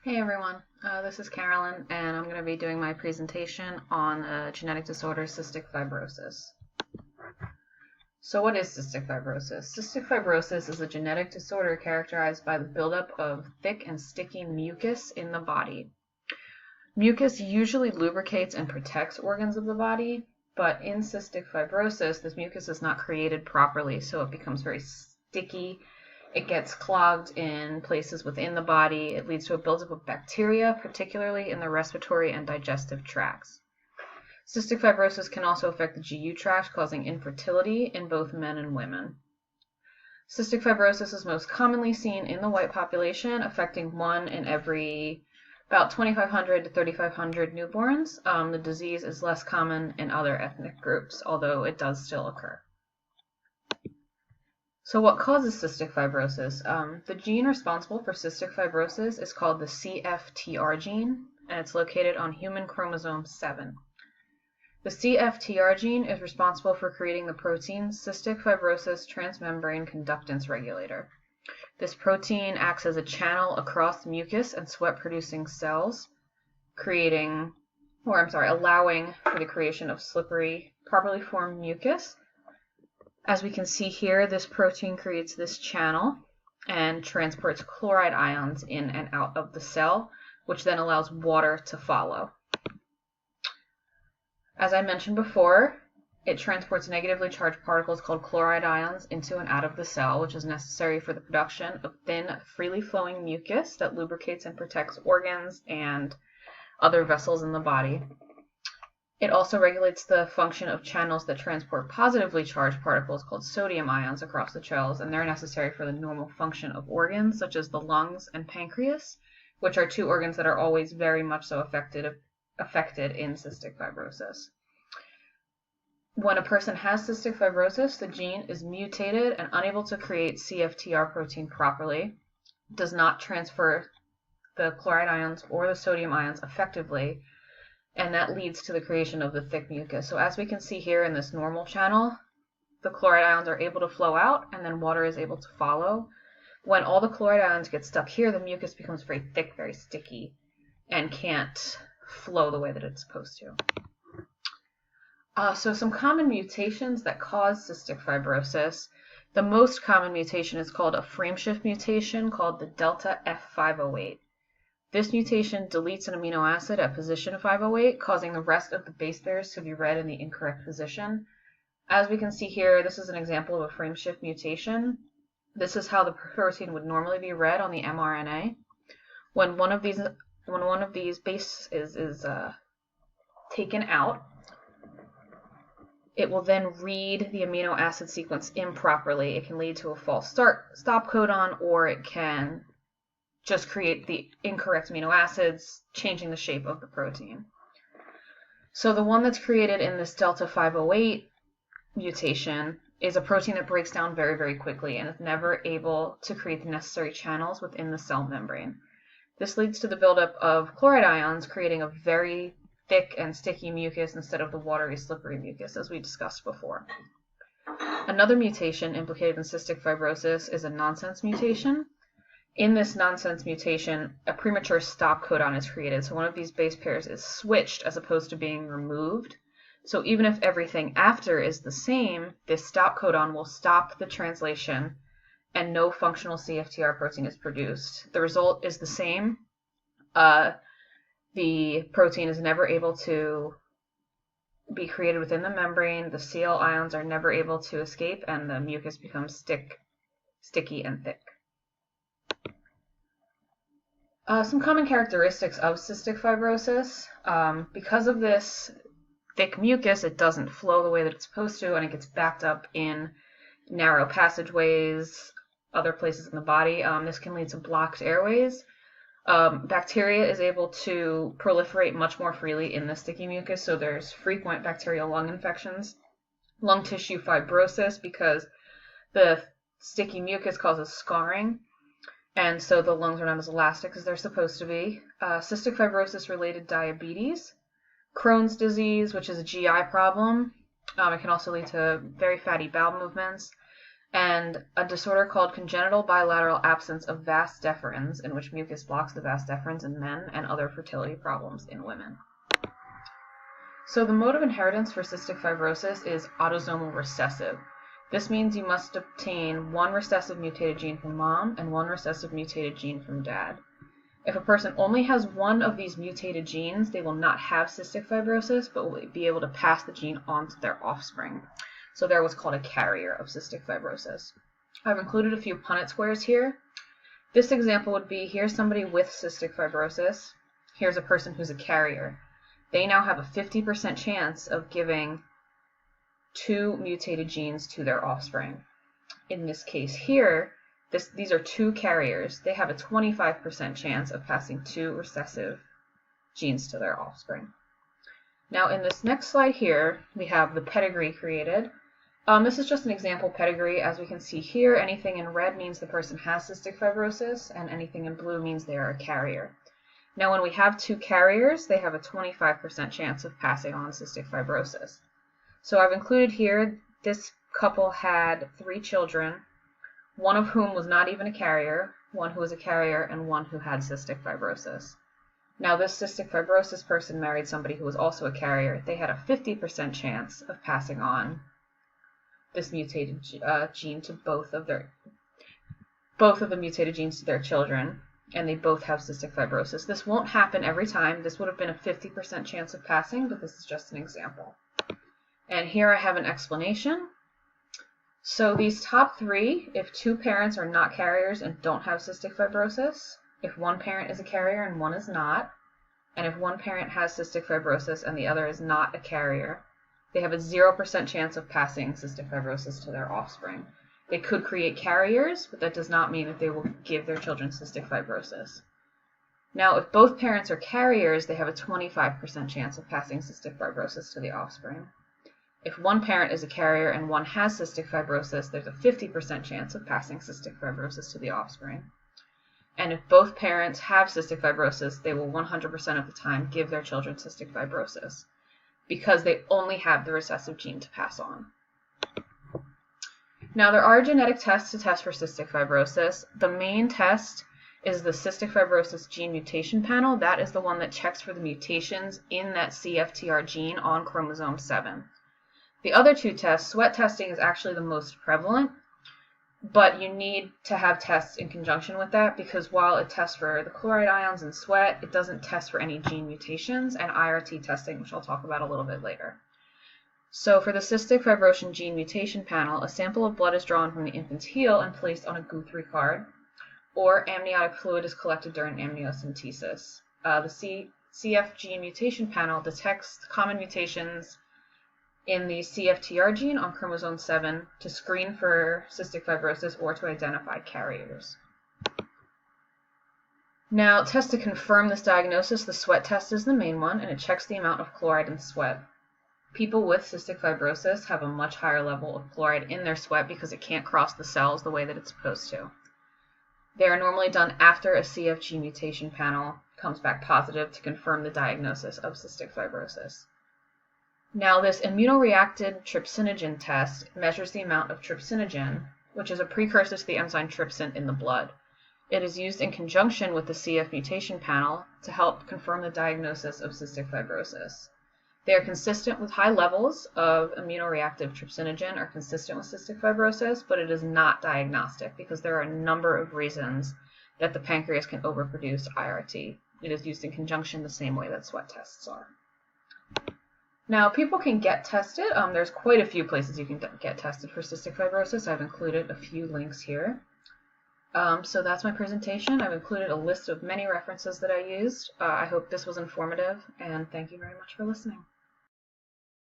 Hey everyone, this is Carolyn, and I'm going to be doing my presentation on a genetic disorder, cystic fibrosis. So what is cystic fibrosis? Cystic fibrosis is a genetic disorder characterized by the buildup of thick and sticky mucus in the body. Mucus usually lubricates and protects organs of the body, but in cystic fibrosis, this mucus is not created properly, so it becomes very sticky. It gets clogged in places within the body. It leads to a buildup of bacteria, particularly in the respiratory and digestive tracts. Cystic fibrosis can also affect the GU tract, causing infertility in both men and women. Cystic fibrosis is most commonly seen in the white population, affecting 1 in every about 2,500 to 3,500 newborns. The disease is less common in other ethnic groups, although it does still occur. So what causes cystic fibrosis? The gene responsible for cystic fibrosis is called the CFTR gene, and it's located on human chromosome 7. The CFTR gene is responsible for creating the protein cystic fibrosis transmembrane conductance regulator. This protein acts as a channel across mucus and sweat-producing cells, allowing for the creation of slippery, properly formed mucus. As we can see here, this protein creates this channel and transports chloride ions in and out of the cell, which then allows water to follow. As I mentioned before, it transports negatively charged particles called chloride ions into and out of the cell, which is necessary for the production of thin, freely flowing mucus that lubricates and protects organs and other vessels in the body. It also regulates the function of channels that transport positively charged particles called sodium ions across the cells, and they're necessary for the normal function of organs such as the lungs and pancreas, which are two organs that are always very much so affected in cystic fibrosis. When a person has cystic fibrosis, the gene is mutated and unable to create CFTR protein properly, does not transfer the chloride ions or the sodium ions effectively, and that leads to the creation of the thick mucus. So as we can see here in this normal channel, the chloride ions are able to flow out and then water is able to follow. When all the chloride ions get stuck here, the mucus becomes very thick, very sticky, and can't flow the way that it's supposed to. So some common mutations that cause cystic fibrosis. The most common mutation is called a frameshift mutation called the delta F508. This mutation deletes an amino acid at position 508, causing the rest of the base pairs to be read in the incorrect position. As we can see here, this is an example of a frameshift mutation. This is how the protein would normally be read on the mRNA. When one of these bases is taken out, it will then read the amino acid sequence improperly. It can lead to a false stop codon, or it can just create the incorrect amino acids, changing the shape of the protein. So the one that's created in this delta 508 mutation is a protein that breaks down very, very quickly and is never able to create the necessary channels within the cell membrane. This leads to the buildup of chloride ions, creating a very thick and sticky mucus instead of the watery, slippery mucus, as we discussed before. Another mutation implicated in cystic fibrosis is a nonsense mutation. In this nonsense mutation, a premature stop codon is created. So one of these base pairs is switched as opposed to being removed. So even if everything after is the same, this stop codon will stop the translation and no functional CFTR protein is produced. The result is the same. The protein is never able to be created within the membrane. The Cl ions are never able to escape, and the mucus becomes sticky and thick. Some common characteristics of cystic fibrosis. Because of this thick mucus, it doesn't flow the way that it's supposed to, and it gets backed up in narrow passageways, other places in the body. This can lead to blocked airways. Bacteria is able to proliferate much more freely in the sticky mucus, so there's frequent bacterial lung infections. Lung tissue fibrosis, because the sticky mucus causes scarring, and so the lungs are not as elastic as they're supposed to be. Cystic fibrosis-related diabetes, Crohn's disease, which is a GI problem. It can also lead to very fatty bowel movements, and a disorder called congenital bilateral absence of vas deferens, in which mucus blocks the vas deferens in men, and other fertility problems in women. So the mode of inheritance for cystic fibrosis is autosomal recessive. This means you must obtain one recessive mutated gene from mom and one recessive mutated gene from dad. If a person only has one of these mutated genes, they will not have cystic fibrosis, but will be able to pass the gene on to their offspring. So they're what's called a carrier of cystic fibrosis. I've included a few Punnett squares here. This example would be, here's somebody with cystic fibrosis. Here's a person who's a carrier. They now have a 50% chance of giving 2 mutated genes to their offspring. In this case here, these are 2 carriers. They have a 25% chance of passing 2 recessive genes to their offspring. Now in this next slide here, we have the pedigree created. This is just an example pedigree. As we can see here, anything in red means the person has cystic fibrosis, and anything in blue means they are a carrier. Now when we have 2 carriers, they have a 25% chance of passing on cystic fibrosis. So I've included here, this couple had 3 children, one of whom was not even a carrier, one who was a carrier, and one who had cystic fibrosis. Now this cystic fibrosis person married somebody who was also a carrier. They had a 50% chance of passing on this mutated gene to both of the mutated genes to their children, and they both have cystic fibrosis. This won't happen every time. This would have been a 50% chance of passing, but this is just an example. And here I have an explanation. So these top 3, if 2 parents are not carriers and don't have cystic fibrosis, if one parent is a carrier and one is not, and if one parent has cystic fibrosis and the other is not a carrier, they have a 0% chance of passing cystic fibrosis to their offspring. They could create carriers, but that does not mean that they will give their children cystic fibrosis. Now, if both parents are carriers, they have a 25% chance of passing cystic fibrosis to the offspring. If one parent is a carrier and one has cystic fibrosis, there's a 50% chance of passing cystic fibrosis to the offspring. And if both parents have cystic fibrosis, they will 100% of the time give their children cystic fibrosis, because they only have the recessive gene to pass on. Now, there are genetic tests to test for cystic fibrosis. The main test is the Cystic Fibrosis Gene Mutation Panel. That is the one that checks for the mutations in that CFTR gene on chromosome 7. The other 2 tests, sweat testing is actually the most prevalent, but you need to have tests in conjunction with that, because while it tests for the chloride ions in sweat, it doesn't test for any gene mutations, and IRT testing, which I'll talk about a little bit later. So for the Cystic Fibrosis Gene Mutation Panel, a sample of blood is drawn from the infant's heel and placed on a Guthrie card, or amniotic fluid is collected during amniocentesis. The CF Gene Mutation Panel detects common mutations in the CFTR gene on chromosome 7 to screen for cystic fibrosis or to identify carriers. Now, test to confirm this diagnosis, the sweat test is the main one, and it checks the amount of chloride in sweat. People with cystic fibrosis have a much higher level of chloride in their sweat because it can't cross the cells the way that it's supposed to. They are normally done after a CFG mutation panel comes back positive to confirm the diagnosis of cystic fibrosis. Now, this immunoreacted trypsinogen test measures the amount of trypsinogen, which is a precursor to the enzyme trypsin in the blood. It is used in conjunction with the CF mutation panel to help confirm the diagnosis of cystic fibrosis. They are consistent with high levels of immunoreactive trypsinogen are consistent with cystic fibrosis, but it is not diagnostic because there are a number of reasons that the pancreas can overproduce IRT. It is used in conjunction the same way that sweat tests are. Now, people can get tested. There's quite a few places you can get tested for cystic fibrosis. I've included a few links here. So that's my presentation. I've included a list of many references that I used. I hope this was informative, and thank you very much for listening.